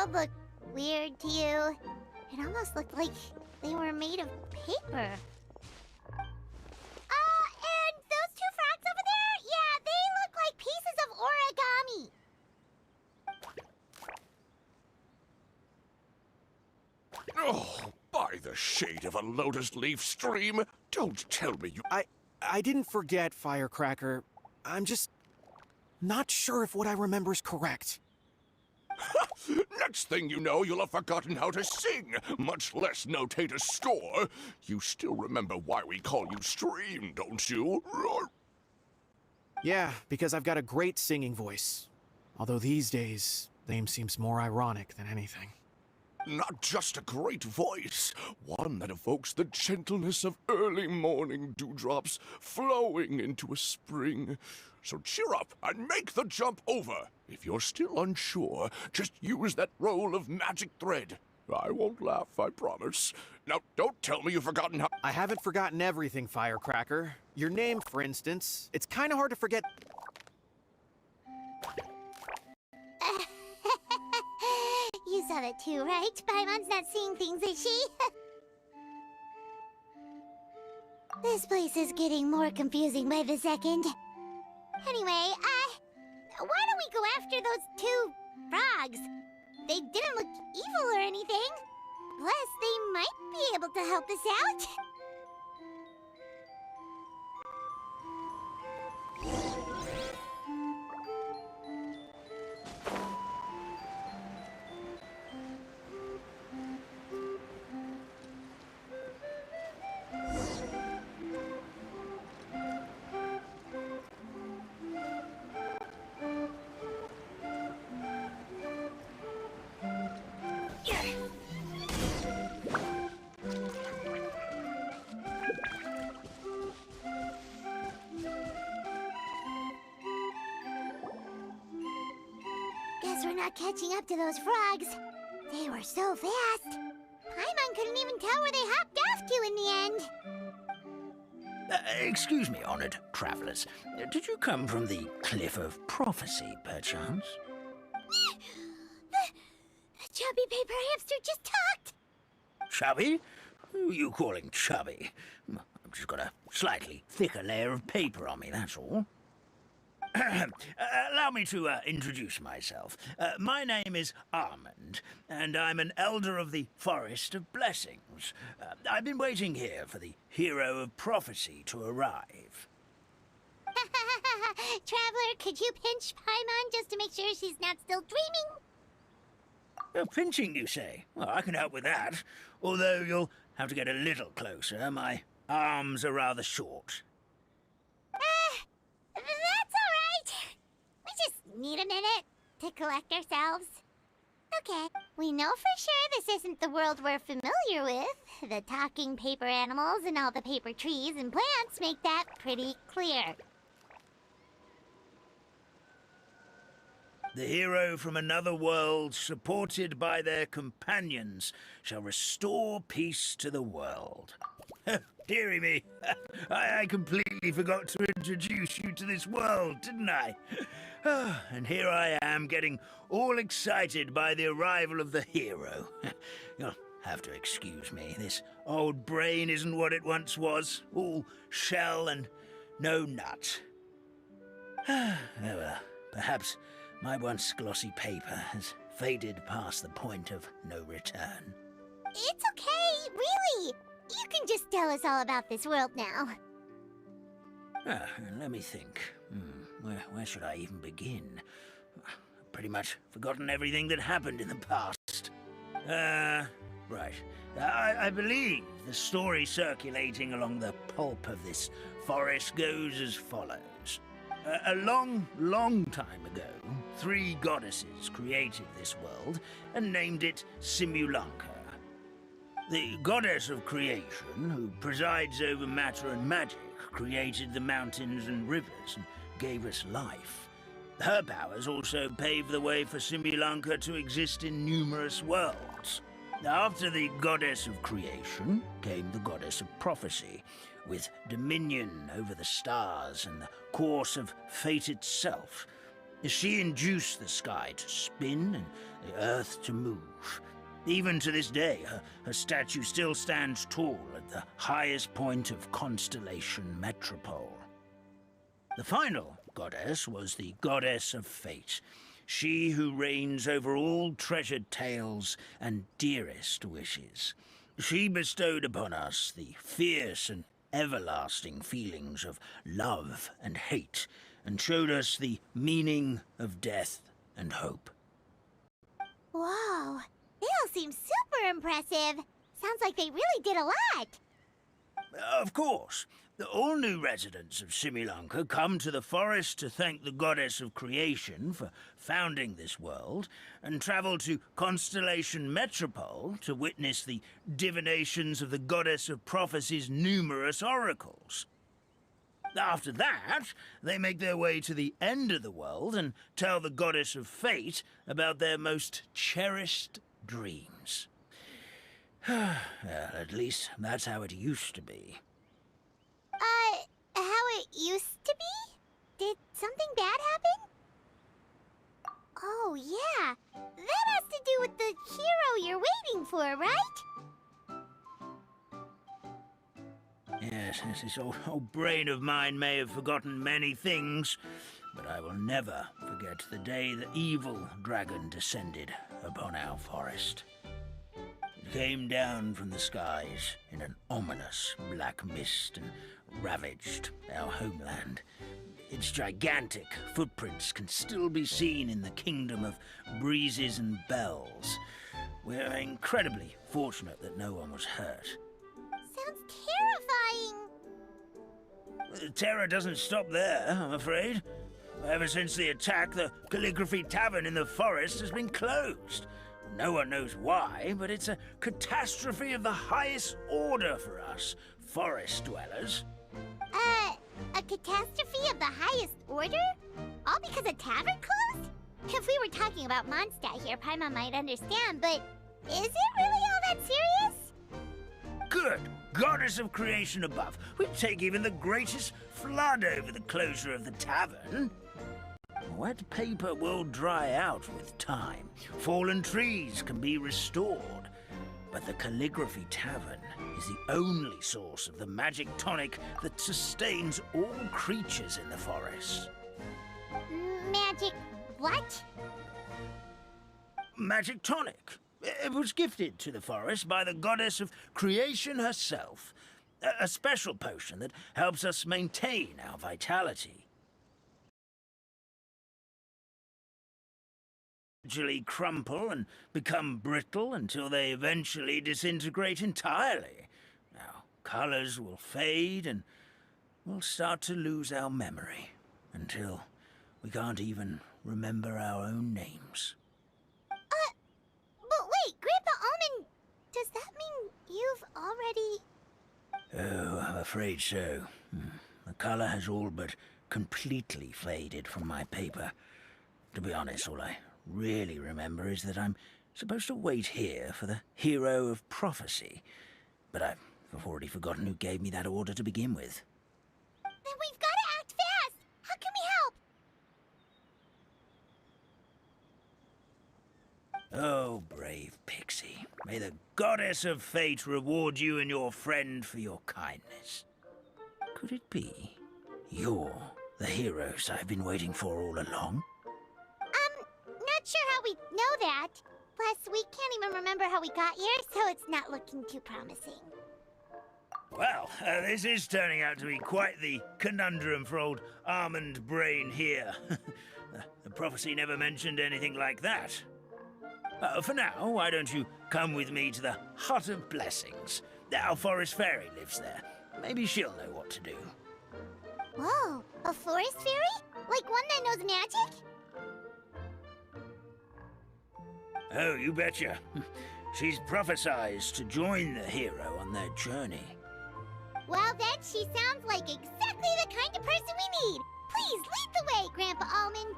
world look weird to you? It almost looked like they were made of paper. And those two frogs over there? Yeah, they look like pieces of origami. Oh, by the shade of a lotus leaf stream, don't tell me you... I didn't forget, Firecracker. I'm just not sure if what I remember is correct. Next thing you know, you'll have forgotten how to sing, much less notate a score. You still remember why we call you Stream, don't you? Yeah, because I've got a great singing voice. Although these days, the name seems more ironic than anything. Not just a great voice, one that evokes the gentleness of early morning dewdrops flowing into a spring. So cheer up and make the jump over. If you're still unsure, just use that roll of magic thread. I won't laugh, I promise. Now, don't tell me you've forgotten how— I haven't forgotten everything, Firecracker. Your name, for instance. It's kind of hard to forget. You saw that too, right? Paimon's not seeing things, is she? This place is getting more confusing by the second. Anyway, why don't we go after those two frogs? They didn't look evil or anything. Plus, they might be able to help us out. Guess we're not catching up to those frogs. They were so fast. Paimon couldn't even tell where they hopped off to in the end. Excuse me, honored travelers. Did you come from the Cliff of Prophecy, perchance? The chubby paper hamster just talked. Chubby? Who are you calling chubby? I've just got a slightly thicker layer of paper on me, that's all. Allow me to introduce myself. My name is Armand, and I'm an elder of the Forest of Blessings. I've been waiting here for the hero of prophecy to arrive. Traveler, could you pinch Paimon just to make sure she's not still dreaming? Pinching, you say? Well, I can help with that. Although you'll have to get a little closer. My arms are rather short. That's all right. We just need a minute to collect ourselves. Okay, we know for sure this isn't the world we're familiar with. The talking paper animals and all the paper trees and plants make that pretty clear. The hero from another world, supported by their companions, shall restore peace to the world. Dearie me, I completely forgot to introduce you to this world, didn't I? And here I am, getting all excited by the arrival of the hero. You'll have to excuse me. This old brain isn't what it once was, all shell and no nut. Oh well, perhaps my once glossy paper has faded past the point of no return. It's okay, really. You can just tell us all about this world now. Let me think. Where should I even begin? I've pretty much forgotten everything that happened in the past. Right. I believe the story circulating along the pulp of this forest goes as follows. A long, long time ago, 3 goddesses created this world and named it Simulanka. The goddess of creation, who presides over matter and magic, created the mountains and rivers and gave us life. Her powers also paved the way for Simulanka to exist in numerous worlds. After the goddess of creation came the goddess of prophecy, with dominion over the stars and the course of fate itself. She induced the sky to spin and the earth to move. Even to this day, her statue still stands tall at the highest point of Constellation Metropole. The final goddess was the goddess of fate, she who reigns over all treasured tales and dearest wishes. She bestowed upon us the fierce and everlasting feelings of love and hate, and showed us the meaning of death and hope. Whoa, they all seem super impressive. Sounds like they really did a lot. Of course, all new residents of Similanka come to the forest to thank the goddess of creation for founding this world, and travel to Constellation Metropole to witness the divinations of the goddess of prophecy's numerous oracles. After that, they make their way to the end of the world and tell the goddess of fate about their most cherished dreams. Well, at least that's how it used to be. How it used to be? Did something bad happen? Oh, yeah. That has to do with the hero you're waiting for, right? Yes, this old brain of mine may have forgotten many things, but I will never forget the day the evil dragon descended upon our forest. It came down from the skies in an ominous black mist and ravaged our homeland. Its gigantic footprints can still be seen in the kingdom of breezes and bells. We're incredibly fortunate that no one was hurt. Sounds terrifying. The terror doesn't stop there, I'm afraid. Ever since the attack, the Calligraphy Tavern in the forest has been closed. No one knows why, but it's a catastrophe of the highest order for us, forest dwellers. A catastrophe of the highest order? All because a tavern closed? If we were talking about Mondstadt here, Paimon might understand, but is it really all that serious? Good goddess of creation above, we'd take even the greatest flood over the closure of the tavern. Wet paper will dry out with time. Fallen trees can be restored. But the Calligraphy Tavern is the only source of the magic tonic that sustains all creatures in the forest. Magic what? Magic tonic. It was gifted to the forest by the goddess of creation herself. A special potion that helps us maintain our vitality. Gradually crumple and become brittle until they eventually disintegrate entirely. Our colors will fade and we'll start to lose our memory until we can't even remember our own names. But wait, Grandpa Almond, does that mean you've already... Oh, I'm afraid so. The color has all but completely faded from my paper. To be honest, all I really remember is that I'm supposed to wait here for the hero of prophecy. But I've already forgotten who gave me that order to begin with. Then we've got to act fast! How can we help? Oh, brave Pixie. May the goddess of fate reward you and your friend for your kindness. Could it be you're the heroes I've been waiting for all along? Not sure how we know that. Plus, we can't even remember how we got here, so it's not looking too promising. Well, this is turning out to be quite the conundrum for old Almond Brain here. The prophecy never mentioned anything like that. For now, why don't you come with me to the Hut of Blessings? Our forest fairy lives there. Maybe she'll know what to do. Whoa, a forest fairy? Like one that knows magic? Oh, you betcha. She's prophesized to join the hero on their journey. Well, then she sounds like exactly the kind of person we need. Please lead the way, Grandpa Almond.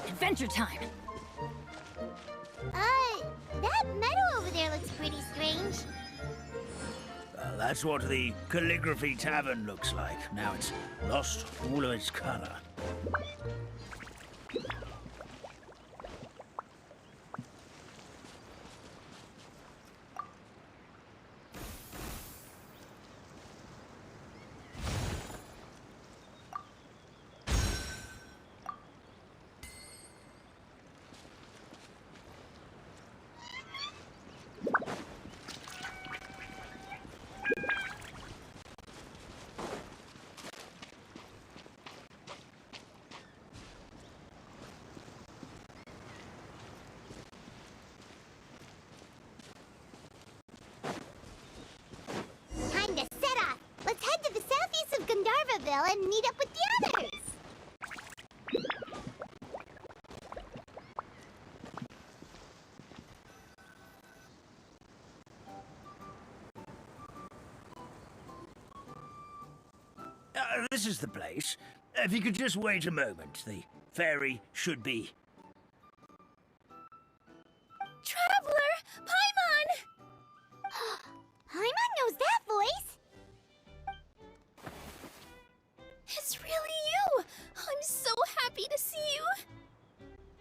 Adventure time! That strange. That's what the Calligraphy Tavern looks like. Now it's lost all of its color. Time to set off. Let's head to the southeast of Gandharvaville and meet up with the others. This is the place. If you could just wait a moment, the ferry should be